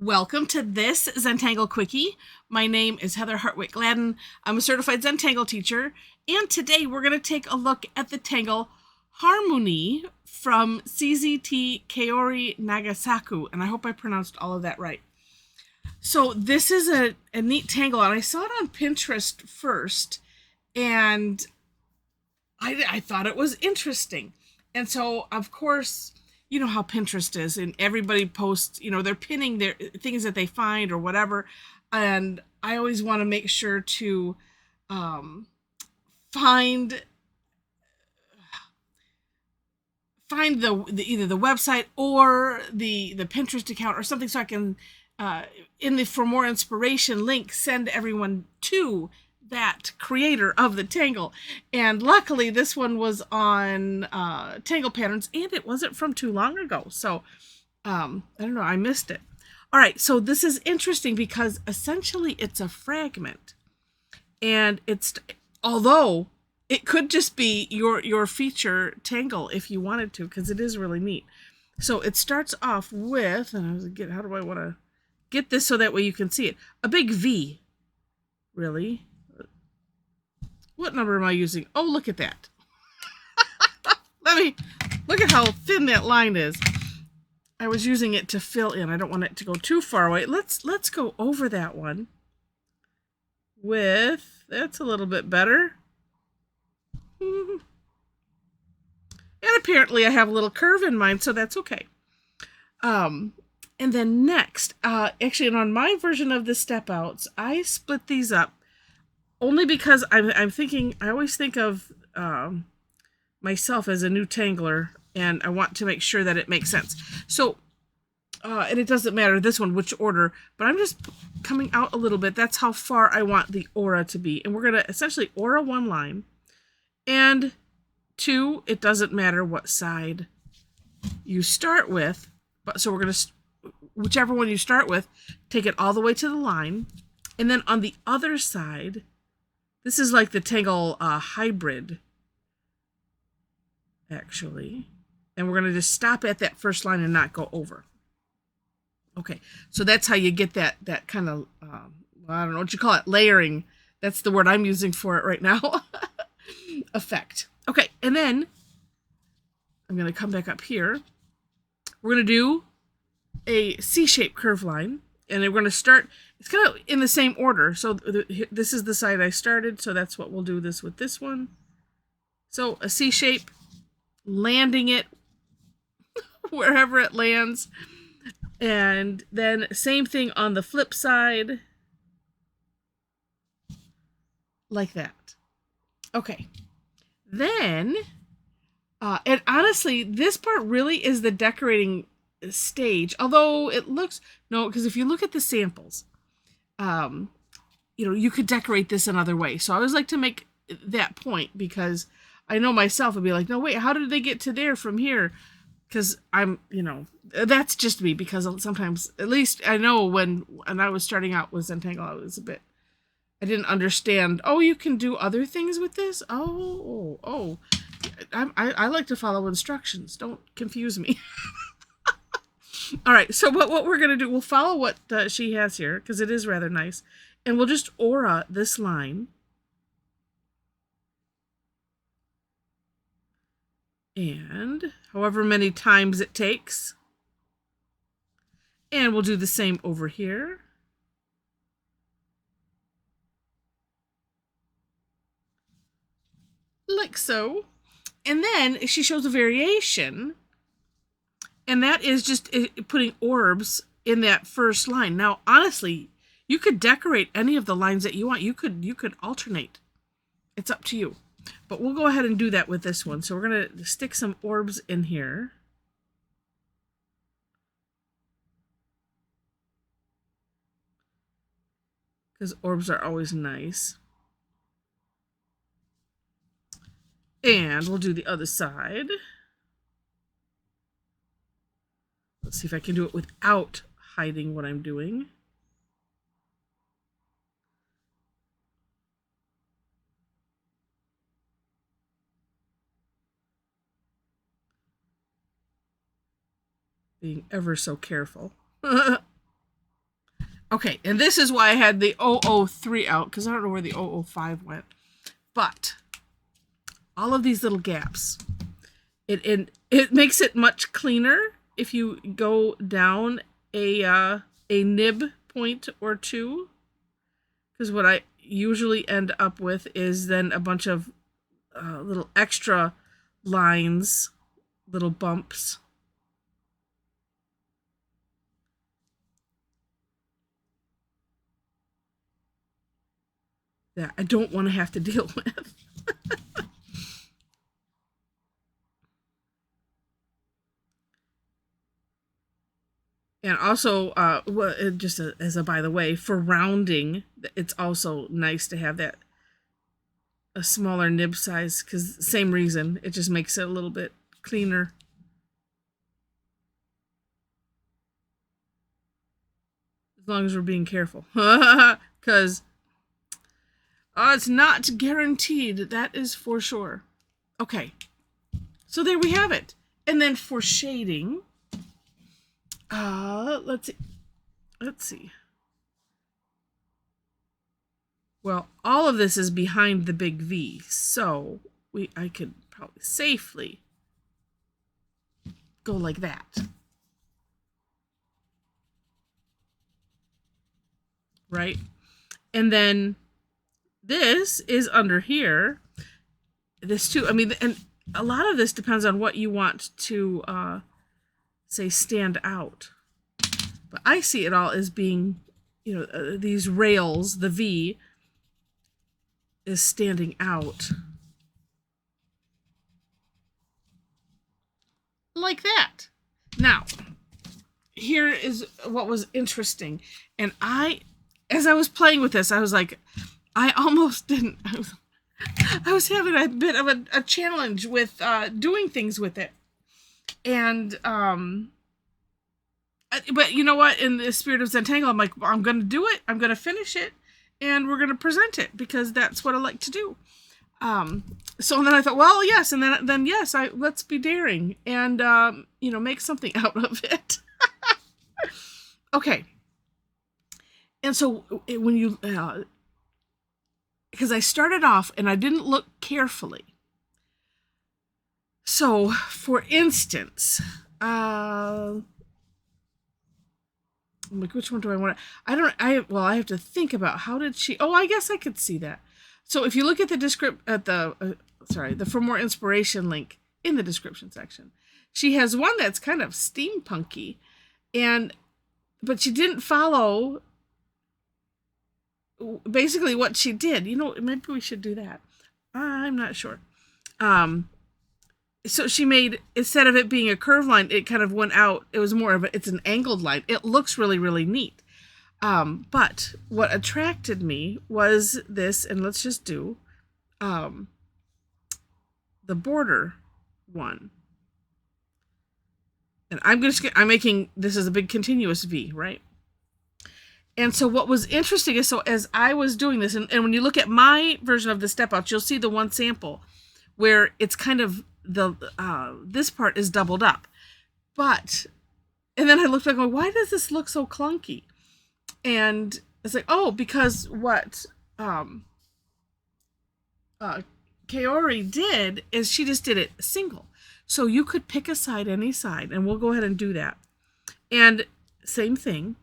Welcome to this Zentangle Quickie. My name is Heather Hartwick Gladden. I'm a Certified Zentangle Teacher, and today we're going to take a look at the tangle Harmoony from CZT Kaori Nagasaku, and I hope I pronounced all of that right. So this is a neat tangle, and I saw it on Pinterest first, and I thought it was interesting. And so, of course, you know how Pinterest is, and everybody posts, they're pinning their things that they find or whatever. And I always want to make sure to find the either the website or the Pinterest account or something, so I can in the for more inspiration link send everyone to that creator of the tangle. And luckily this one was on Tangle Patterns, and it wasn't from too long ago, so I don't know, I missed it. All right, so this is interesting because essentially it's a fragment, and it's, although it could just be your feature tangle if you wanted to, because it is really neat. So it starts off with, and I was like, how do I want to get this so that way you can see it? A big V, really. What number am I using? Oh, look at that. Look at how thin that line is. I was using it to fill in. I don't want it to go too far away. Let's go over that one with, that's a little bit better. And apparently I have a little curve in mine, so that's okay. And then next, actually on my version of the step outs, I split these up only because I'm thinking, I always think of myself as a new tangler, and I want to make sure that it makes sense. So, and it doesn't matter this one, which order, but I'm just coming out a little bit. That's how far I want the aura to be. And we're going to essentially aura one line, and two, it doesn't matter what side you start with, but so we're going to, whichever one you start with, take it all the way to the line. And then on the other side, this is like the tangle hybrid, actually. And we're going to just stop at that first line and not go over. Okay, so that's how you get that kind of, I don't know what you call it, layering. That's the word I'm using for it right now. Effect. Okay, and then I'm going to come back up here. We're going to do a C-shaped curve line, and we're going to start, it's kind of in the same order. So this is the side I started, so that's what we'll do this with this one. So a C shape, landing it wherever it lands, and then same thing on the flip side, like that. Okay, then and honestly this part really is the decorating stage, although it looks, no, because if you look at the samples, you could decorate this another way. So I always like to make that point, because I know myself would be like, no, wait, how did they get to there from here? Because I'm, that's just me, because sometimes, at least I know when I was starting out with Zentangle, I didn't understand, oh, you can do other things with this? Oh. I like to follow instructions. Don't confuse me. All right, so what we're going to do, we'll follow what she has here, because it is rather nice. And we'll just aura this line. And however many times it takes. And we'll do the same over here. Like so. And then she shows a variation, and that is just putting orbs in that first line. Now, honestly, you could decorate any of the lines that you want. You could alternate. It's up to you. But we'll go ahead and do that with this one. So we're going to stick some orbs in here. Because orbs are always nice. And we'll do the other side. Let's see if I can do it without hiding what I'm doing. Being ever so careful. Okay, and this is why I had the 003 out, because I don't know where the 005 went. But all of these little gaps, it makes it much cleaner if you go down a nib point or two. Because what I usually end up with is then a bunch of little extra lines, little bumps. That I don't want to have to deal with. And also, just as a by the way, for rounding, it's also nice to have that a smaller nib size, because same reason, it just makes it a little bit cleaner. As long as we're being careful, because it's not guaranteed. That is for sure. Okay, so there we have it. And then for shading, let's see. Well, all of this is behind the big V, so I could probably safely go like that. Right? And then this is under here. This too, I mean, and a lot of this depends on what you want to say stand out. But I see it all as being, these rails, the V is standing out. Like that. Now, here is what was interesting. And as I was playing with this, I was like, I almost didn't. I was having a bit of a challenge with doing things with it. And, but you know what? In the spirit of Zentangle, I'm like, I'm going to do it. I'm going to finish it. And we're going to present it because that's what I like to do. So then I thought, well, yes. And then yes, let's be daring and, make something out of it. Okay. And so when you, because I started off and I didn't look carefully. So for instance, like, which one do I want to, I have to think about how did she, I guess I could see that. So if you look at the for more inspiration link in the description section, she has one that's kind of steampunky but she didn't follow basically what she did. Maybe we should do that. I'm not sure. So she made, instead of it being a curved line, it kind of went out. It was more of it's an angled line. It looks really, really neat. But what attracted me was this, and let's just do the border one. And I'm making this as a big continuous V, right? And so what was interesting is, so as I was doing this, and when you look at my version of the step outs, you'll see the one sample where it's kind of this part is doubled up. And then I looked like, why does this look so clunky? And it's like, because what Kaori did is she just did it single. So you could pick a side, any side, and we'll go ahead and do that. And same thing,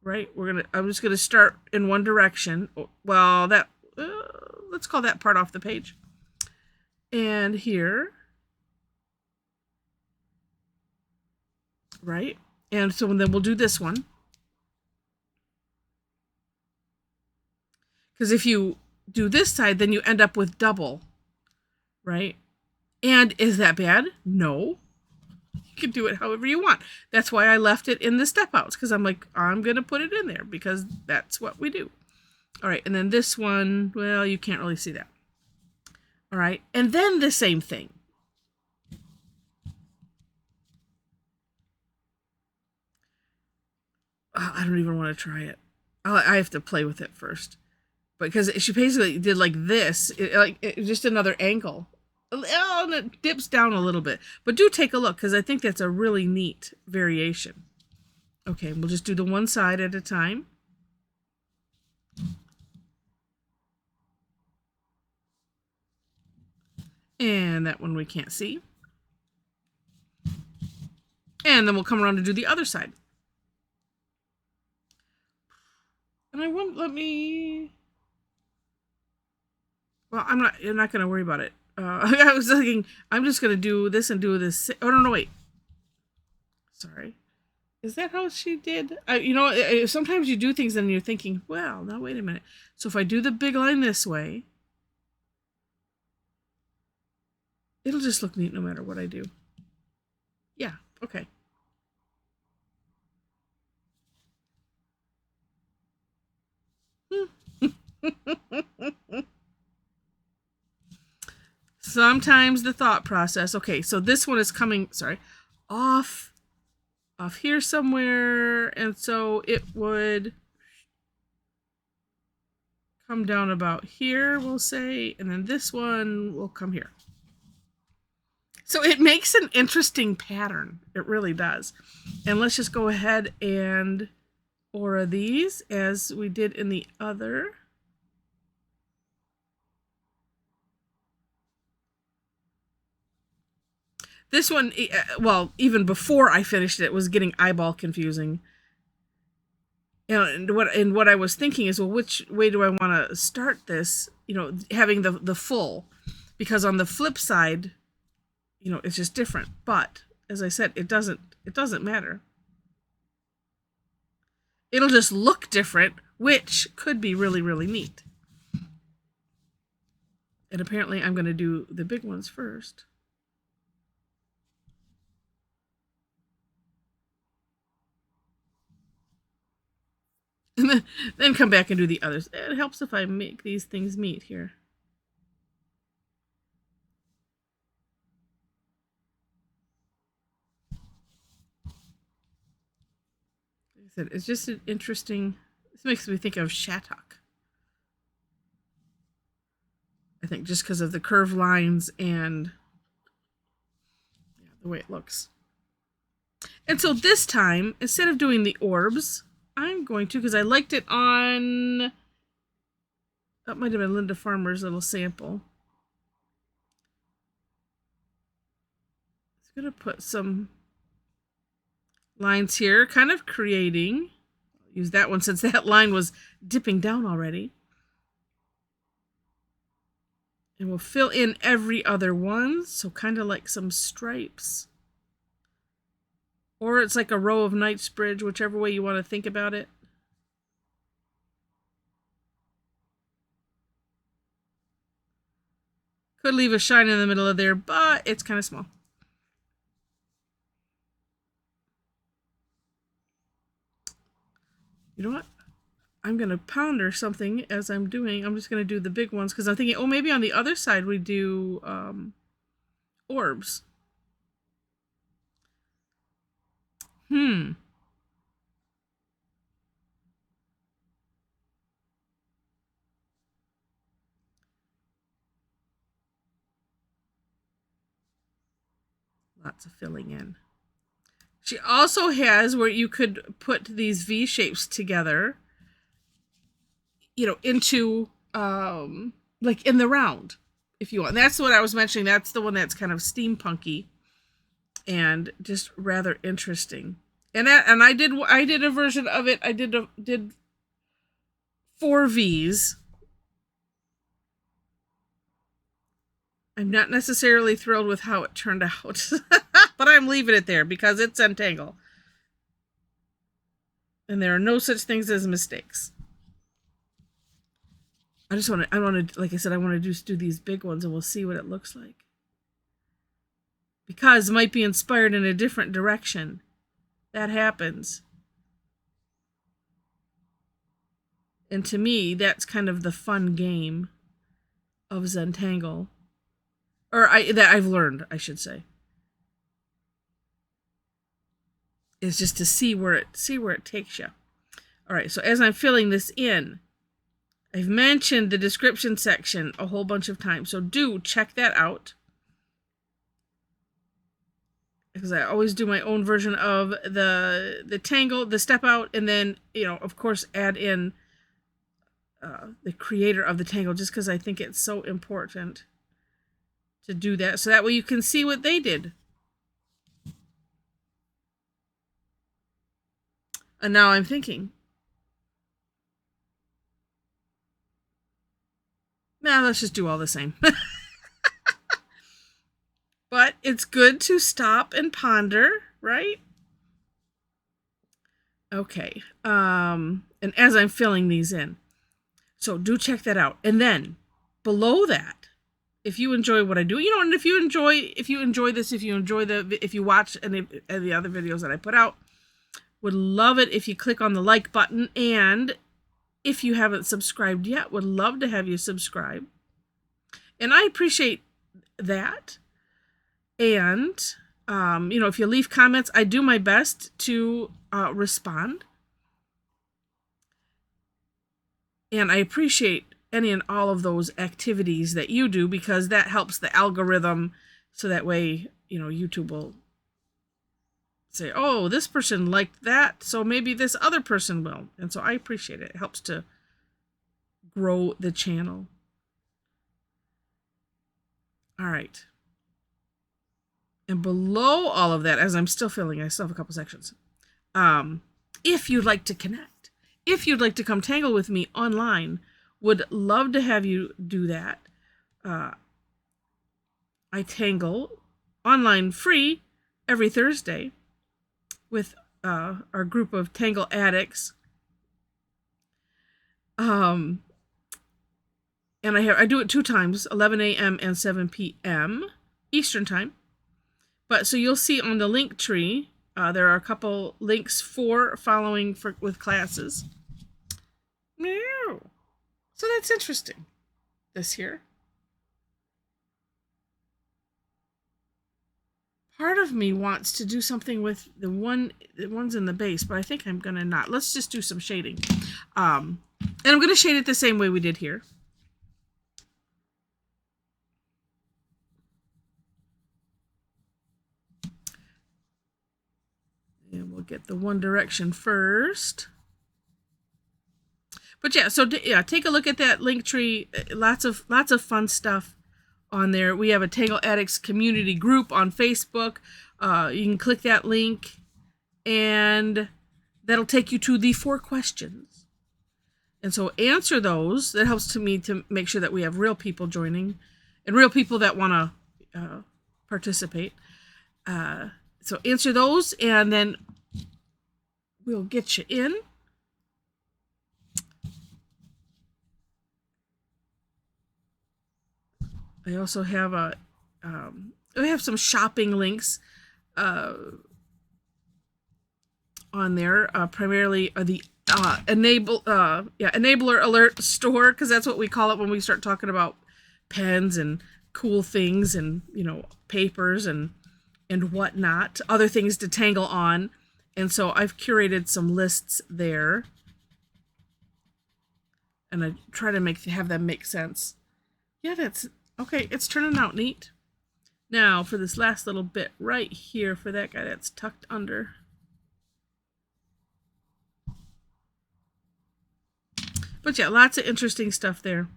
right? I'm just gonna start in one direction. Well, let's call that part off the page. And here, right? And so then we'll do this one. Because if you do this side, then you end up with double, right? And is that bad? No. You can do it however you want. That's why I left it in the step outs, because I'm like, I'm going to put it in there because that's what we do. All right, and then this one, well, you can't really see that. All right, and then the same thing. I don't even want to try it. I have to play with it first. Because she basically did like this, just another angle. And it dips down a little bit. But do take a look, because I think that's a really neat variation. Okay, we'll just do the one side at a time. And that one we can't see. And then we'll come around to do the other side. And I won't let me... Well, I'm not going to worry about it. I was thinking, I'm just going to do this and do this. Oh, no, wait. Sorry. Is that how she did? You know, sometimes you do things and you're thinking, well, now wait a minute. So if I do the big line this way, it'll just look neat no matter what I do. Yeah, okay. Sometimes the thought process. Okay, so this one is coming, sorry, off here somewhere, and so it would come down about here, we'll say, and then this one will come here. So it makes an interesting pattern. It really does. And let's just go ahead and aura these as we did in the other. This one, well, even before I finished it, was getting eyeball confusing. And what I was thinking is, well, which way do I want to start this? You know, having the full, because on the flip side, you know, it's just different. But as I said, it doesn't matter. It'll just look different, which could be really, really neat. And apparently, I'm going to do the big ones first. And then come back and do the others. It helps if I make these things meet here. Like I said, it's just an interesting... This makes me think of Shattuck. I think just because of the curved lines and the way it looks. And so this time, instead of doing the orbs... I'm going to, because I liked it on, that might have been Linda Farmer's little sample. It's going to put some lines here, kind of creating, I'll use that one since that line was dipping down already. And we'll fill in every other one, so kind of like some stripes. Or it's like a row of Knightsbridge, whichever way you want to think about it. Could leave a shine in the middle of there, but it's kind of small. You know what? I'm going to ponder something as I'm doing. I'm just going to do the big ones because I'm thinking, oh, maybe on the other side we do orbs. Lots of filling in. She also has where you could put these V shapes together, you know, into like in the round, if you want. And that's what I was mentioning. That's the one that's kind of steampunky and just rather interesting. And I did a version of it. I did 4 V's. I'm not necessarily thrilled with how it turned out, but I'm leaving it there because it's Zentangle. And there are no such things as mistakes. I want to, like I said, I want to just do these big ones and we'll see what it looks like. Because it might be inspired in a different direction. That happens. And to me, that's kind of the fun game of Zentangle. Or that I've learned, I should say. Is just to see where it takes you. All right, so as I'm filling this in, I've mentioned the description section a whole bunch of times, so do check that out. Because I always do my own version of the tangle, the step out, and then, you know, of course, add in the creator of the tangle, just because I think it's so important. to do that, so that way you can see what they did. And now I'm thinking, nah, let's just do all the same. But it's good to stop and ponder, right? Okay. And as I'm filling these in, so do check that out. And then below that, if you enjoy what I do, and if you enjoy this, if you watch any of the other videos that I put out, would love it if you click on the like button. And if you haven't subscribed yet, would love to have you subscribe. And I appreciate that. And, if you leave comments, I do my best to respond. And I appreciate any and all of those activities that you do, because that helps the algorithm. So that way, YouTube will say, oh, this person liked that, so maybe this other person will. And so I appreciate it. It helps to grow the channel. All right. And below all of that, as I'm still filling, I still have a couple sections. If you'd like to connect, if you'd like to come tangle with me online, would love to have you do that. I tangle online free every Thursday with our group of tangle addicts. And I do it 2 times, 11 a.m. and 7 p.m. Eastern time. But so you'll see on the link tree, there are a couple links for following with classes. So that's interesting. This here. Part of me wants to do something with the ones in the base, but I think I'm gonna not. Let's just do some shading. And I'm gonna shade it the same way we did here. And we'll get the One Direction first. But yeah, so yeah, take a look at that link tree. Lots of fun stuff on there. We have a Tangle Addicts community group on Facebook. You can click that link, and that'll take you to the 4 questions. And so answer those. That helps me to make sure that we have real people joining, and real people that want to participate. So answer those, and then we'll get you in. I also have we have some shopping links on there. Primarily the enabler alert store, because that's what we call it when we start talking about pens and cool things and papers and whatnot, other things to tangle on. And so I've curated some lists there, and I try to have them make sense. Yeah, that's okay. It's turning out neat. Now for this last little bit right here, for that guy that's tucked under. But yeah, lots of interesting stuff there.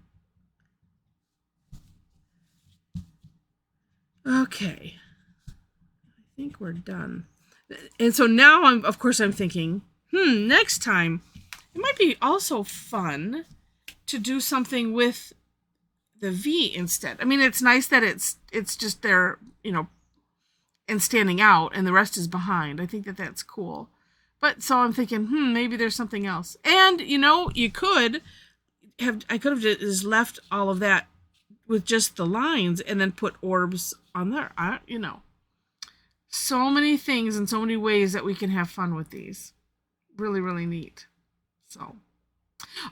Okay. I think we're done. And so now I'm thinking, next time it might be also fun to do something with the V instead. I mean, it's nice that it's just there, and standing out, and the rest is behind. I think that's cool. But so I'm thinking, maybe there's something else. And I could have just left all of that with just the lines and then put orbs on there. So many things and so many ways that we can have fun with these. Really, really neat. So,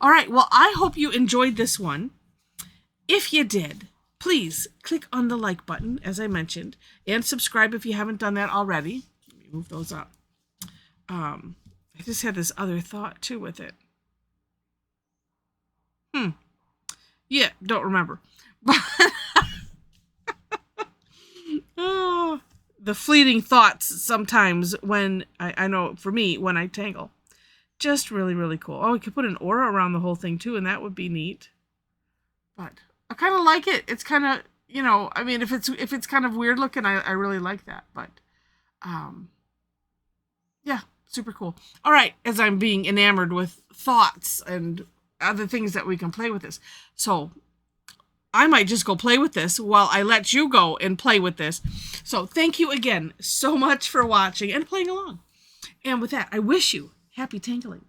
all right. Well, I hope you enjoyed this one. If you did, please click on the like button, as I mentioned, and subscribe if you haven't done that already. Let me move those up. I just had this other thought too with it. Yeah, don't remember. But oh, the fleeting thoughts sometimes when I know for me when I tangle. Just really, really cool. Oh, we could put an aura around the whole thing too, and that would be neat. But I kind of like it. It's kind of, you know, I mean, if it's kind of weird looking, I really like that. But yeah, super cool. All right, as I'm being enamored with thoughts and other things that we can play with this. So I might just go play with this while I let you go and play with this. So thank you again so much for watching and playing along. And with that, I wish you happy tangling.